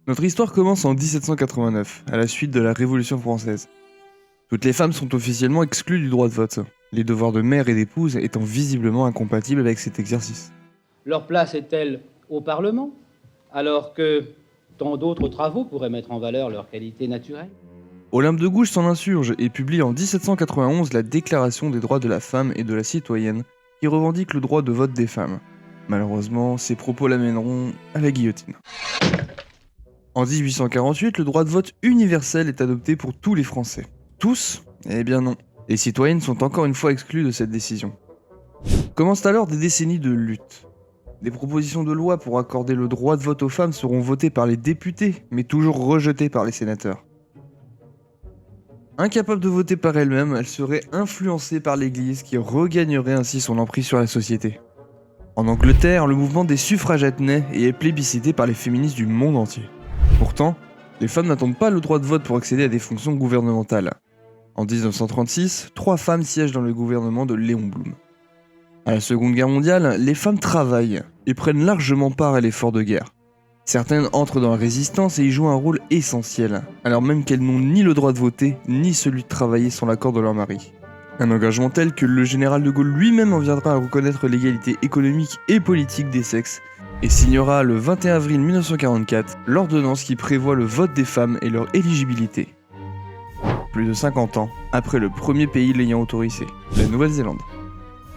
Notre histoire commence en 1789, à la suite de la Révolution française. Toutes les femmes sont officiellement exclues du droit de vote, les devoirs de mère et d'épouse étant visiblement incompatibles avec cet exercice. Leur place est-elle au Parlement, alors que tant d'autres travaux pourraient mettre en valeur leur qualité naturelle? Olympe de Gouges s'en insurge et publie en 1791 la Déclaration des droits de la femme et de la citoyenne, qui revendique le droit de vote des femmes. Malheureusement, ces propos l'amèneront à la guillotine. En 1848, le droit de vote universel est adopté pour tous les Français. Tous? Eh bien non. Les citoyennes sont encore une fois exclues de cette décision. Commencent alors des décennies de lutte. Des propositions de loi pour accorder le droit de vote aux femmes seront votées par les députés, mais toujours rejetées par les sénateurs. Incapable de voter par elle-même, elle serait influencée par l'Église qui regagnerait ainsi son emprise sur la société. En Angleterre, le mouvement des suffragettes naît et est plébiscité par les féministes du monde entier. Pourtant, les femmes n'attendent pas le droit de vote pour accéder à des fonctions gouvernementales. En 1936, 3 femmes siègent dans le gouvernement de Léon Blum. À la Seconde Guerre mondiale, les femmes travaillent et prennent largement part à l'effort de guerre. Certaines entrent dans la résistance et y jouent un rôle essentiel, alors même qu'elles n'ont ni le droit de voter, ni celui de travailler sans l'accord de leur mari. Un engagement tel que le général de Gaulle lui-même en viendra à reconnaître l'égalité économique et politique des sexes, et signera le 21 avril 1944 l'ordonnance qui prévoit le vote des femmes et leur éligibilité. Plus de 50 ans après le premier pays l'ayant autorisé, la Nouvelle-Zélande.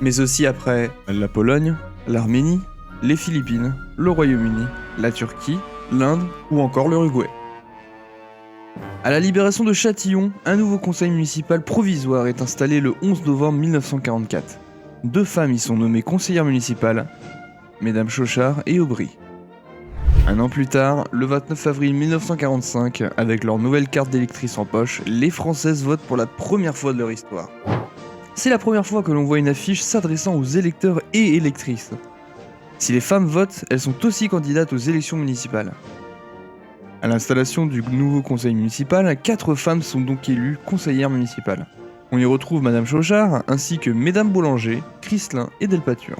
Mais aussi après la Pologne, l'Arménie, les Philippines, le Royaume-Uni, la Turquie, l'Inde ou encore l'Uruguay. À la libération de Châtillon, un nouveau conseil municipal provisoire est installé le 11 novembre 1944. 2 femmes y sont nommées conseillères municipales, Mesdames Chauchard et Aubry. Un an plus tard, le 29 avril 1945, avec leur nouvelle carte d'électrice en poche, les Françaises votent pour la première fois de leur histoire. C'est la première fois que l'on voit une affiche s'adressant aux électeurs et électrices. Si les femmes votent, elles sont aussi candidates aux élections municipales. À l'installation du nouveau conseil municipal, 4 femmes sont donc élues conseillères municipales. On y retrouve Madame Chauchard, ainsi que Mesdames Boulanger, Crislin et Delpature.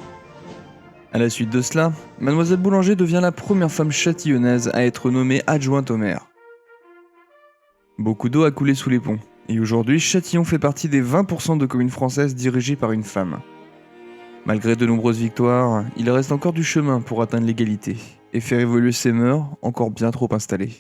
À la suite de cela, Mademoiselle Boulanger devient la première femme châtillonnaise à être nommée adjointe au maire. Beaucoup d'eau a coulé sous les ponts, et aujourd'hui Châtillon fait partie des 20% de communes françaises dirigées par une femme. Malgré de nombreuses victoires, il reste encore du chemin pour atteindre l'égalité et faire évoluer ces mœurs encore bien trop installées.